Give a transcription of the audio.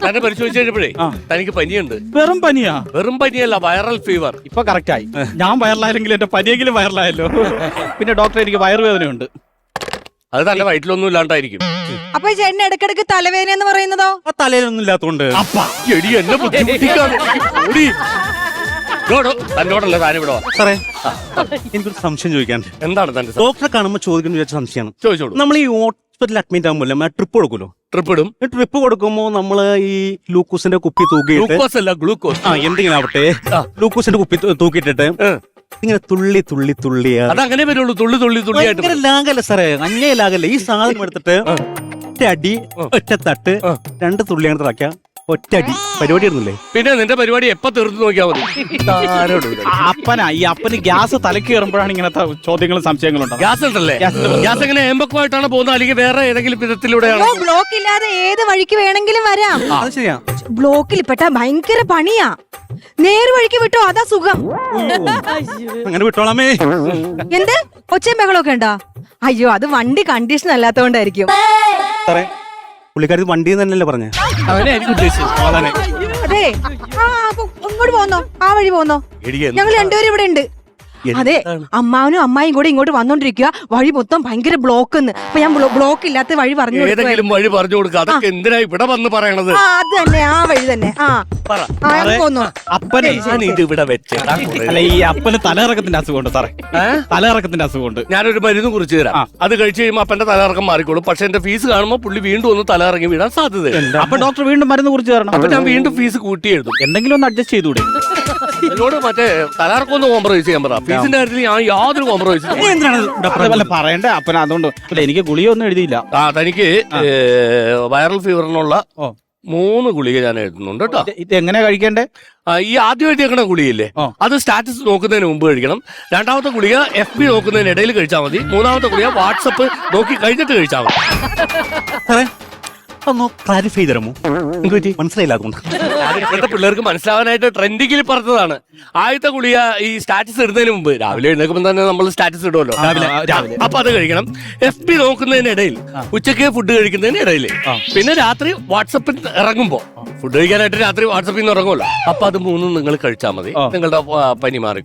തന്നെ പരിശോധിച്ച് കഴിഞ്ഞപ്പോഴേ തനിക്ക് പനിയുണ്ട്. വെറും പനിയാ? വെറും പനിയല്ല, വൈറൽ ഫീവർ. ഇപ്പൊ കറക്റ്റ് ആയി. ഞാൻ വയറിലായെങ്കിലും എന്റെ പനിയെങ്കിലും വയറിലായല്ലോ. പിന്നെ ഡോക്ടർ എനിക്ക് വയറുവേദനയുണ്ട്. അത് തന്റെ വയറ്റിലൊന്നും ഇല്ലാണ്ടായിരിക്കും. അപ്പൊ ചേട്ടന് ഇടക്കിടക്ക് തലവേദന എന്ന് പറയുന്നതോ? ആ തലയിലൊന്നും ഇല്ലാത്തോണ്ട്. എടി എന്നെ ബുദ്ധിമുട്ടിക്കാതെ. ഓടി. തന്നോടല്ല താനിവിടെ. സാറേ എനിക്കൊരു സംശയം ചോദിക്കാൻ. എന്താണ് തന്റെ? ഡോക്ടറെ കാണുമ്പോൾ ചോദിക്കുന്ന വിചാരിച്ച സംശയമാണ്. ചോദിച്ചോളൂ. നമ്മൾ ഈ ഹോസ്പിറ്റലിൽ അഡ്മിറ്റ് ആകുമ്പോൾ ട്രിപ്പ് കൊടുക്കുമല്ലോ? ട്രിപ്പ് ഇടും. ട്രിപ്പ് കൊടുക്കുമ്പോ നമ്മള് ഈ ഗ്ലൂക്കോസിന്റെ കുപ്പി തൂക്കിയിട്ട്, ഗ്ലൂക്കോസ് അല്ല ഗ്ലൂക്കോസ്, എന്തെങ്കിലും ആവട്ടെ, ഗ്ലൂക്കോസിന്റെ കുപ്പി തൂക്കിയിട്ടിട്ട് ഇങ്ങനെ തുള്ളി തുള്ളി തുള്ളിയാ അതങ്ങനെ വരുള്ളൂ. തുള്ളി തുള്ളി തുള്ളിയായിട്ട് ലാഗല്ല സാറേ, അഞ്ഞേ ലാഗല്ല. ഈ സാധനം എടുത്തിട്ട് ഒറ്റ അടി, ഒറ്റ തട്ട്, 2 തുള്ളി അങ്ങനെ തിളക്കാം, ഒറ്റടി പരിപാടി ഇരുന്നില്ലേ? പിന്നെ നിന്റെ പരിപാടി എപ്പ തീർന്നു നോക്കിയാൽ മതി. അപ്പന് ഗ്യാസ് തലക്ക് കയറുമ്പോഴാണ് ഇങ്ങനത്തെ ചോദ്യങ്ങളും സംശയങ്ങളും ഉണ്ടാവും. ഗ്യാസ് ഉണ്ടല്ലേ? ഗ്യാസ് എങ്ങനെ ഏമ്പക്കമായിട്ടാണ് പോകുന്നത്, അല്ലെങ്കിൽ വേറെ ഏതെങ്കിലും വിധത്തിലൂടെയാണ്? ബ്ലോക്ക് ഇല്ലാതെ ഏത് വഴിക്ക് വേണമെങ്കിലും വരാം. അത് ശരിയാ. ബ്ലോക്കിൽ പെട്ട ഭയങ്കര പണിയാ. നേര് വഴിക്ക് വിട്ടോ, അതാ സുഖം. അങ്ങനെ വിട്ടോളാമേ. എന്ത് ഒച്ചയും ബഹളമൊക്കെ ഉണ്ടോ? അയ്യോ, അത് വണ്ടി കണ്ടീഷൻ അല്ലാത്തോണ്ടായിരിക്കും. സാറേ പുള്ളിക്കാരി വണ്ടി തന്നെയല്ലേ പറഞ്ഞേ? അവനെ എനിക്ക് ഉദ്ദേശിച്ചത്. അതെ, അപ്പൊ ഇങ്ങോട്ട് പോന്നോ, ആ വഴി പോന്നോ. ഞങ്ങൾ രണ്ടുപേരും ഇവിടെ ഉണ്ട്. അതെ, അമ്മാവനും അമ്മായും കൂടെ ഇങ്ങോട്ട് വന്നോണ്ടിരിക്കുക. വഴി മൊത്തം ഭയങ്കര ബ്ലോക്ക്. അപ്പൊ ഞാൻ ബ്ലോക്ക് ഇല്ലാത്ത വഴി പറഞ്ഞു. ഏതെങ്കിലും വഴി പറഞ്ഞു കൊടുക്കുക. അതൊക്കെ എന്തിനാ ഇവിടെ വന്ന് പറയണത്? അത് തന്നെ, ആ വഴി തന്നെ. അപ്പനെ ഇത് ഇവിടെ വെച്ച് അല്ല, ഈ അപ്പന് തലയിറക്കത്തിന്റെ അസുഖമുണ്ട് സാറേ. തലയിറക്കത്തിന്റെ അസുഖമുണ്ട്. ഞാനൊരു മരുന്ന് കുറിച്ച് തരാം. അത് കഴിച്ചു കഴിയുമ്പോൾ അപ്പന്റെ തലയിറക്കം മാറിക്കോളും. പക്ഷെ എന്റെ ഫീസ് കാണുമ്പോൾ പുള്ളി വീണ്ടും ഒന്ന് തലയിറങ്ങി വീഴാൻ സാധ്യതയുണ്ട്. അപ്പൊ ഡോക്ടർ വീണ്ടും മരുന്ന് കുറിച്ച് തരണം. അപ്പൊ ഞാൻ വീണ്ടും ഫീസ് കൂട്ടി എഴുതും. എന്തെങ്കിലും ഒന്ന് അഡ്ജസ്റ്റ് ചെയ്തൂടെ? എന്നോട് മറ്റേ തലയിറക്കം കോംപ്രമൈസ് ചെയ്യാൻ പറ. ഫീസിന്റെ കാര്യത്തിൽ ഞാൻ യാതൊരു കോംപ്രമൈസ് എന്തിനാണ് പറയണ്ടേ അപ്പന? അതുകൊണ്ട് അല്ല, എനിക്ക് ഗുളിയൊന്നും എഴുതിയില്ല. തനിക്ക് വൈറൽ ഫീവറിനുള്ള 3 ഗുളിക ഞാൻ എഴുതുന്നുണ്ട് കേട്ടോ. ഇത് എങ്ങനെയാ കഴിക്കേണ്ടേ? ഈ ആദ്യം എഴുതിയേക്കണ ഗുളികയില്ലേ, അത് സ്റ്റാറ്റസ് നോക്കുന്നതിന് മുമ്പ് കഴിക്കണം. 2ാമത്തെ ഗുളിക FB നോക്കുന്നതിന് ഇടയിൽ കഴിച്ചാൽ മതി. 3ാമത്തെ ഗുളിക വാട്സപ്പ് നോക്കി കഴിഞ്ഞിട്ട് കഴിച്ചാൽ മതി. ഒന്ന് ക്ലാരിഫൈ തരുമോ? മനസ്സിലായില്ല. അതുകൊണ്ട് ഇപ്പോഴത്തെ പിള്ളേർക്ക് മനസ്സിലാവാനായിട്ട് ട്രെൻഡിങ്ങിൽ പറഞ്ഞതാണ്. ആദ്യത്തെ ഗുളിക ഈ സ്റ്റാറ്റസ് ഇടുന്നതിന് മുമ്പ്, രാവിലെ എഴുന്നേക്കുമ്പോൾ തന്നെ നമ്മൾ സ്റ്റാറ്റസ് ഇടുമല്ലോ രാവിലെ. അപ്പൊ അത് കഴിക്കണം. FB നോക്കുന്നതിനിടയിൽ, ഉച്ചക്ക് ഫുഡ് കഴിക്കുന്നതിന് ഇടയിൽ, പിന്നെ രാത്രി വാട്സപ്പിൽ ഇറങ്ങുമ്പോ. ഫുഡ് കഴിക്കാനായിട്ട് രാത്രി വാട്സപ്പിൽ നിന്ന് ഇറങ്ങുമല്ലോ, അപ്പൊ അത് 3 നിങ്ങൾ കഴിച്ചാൽ മതി. നിങ്ങളുടെ പനി മാറി.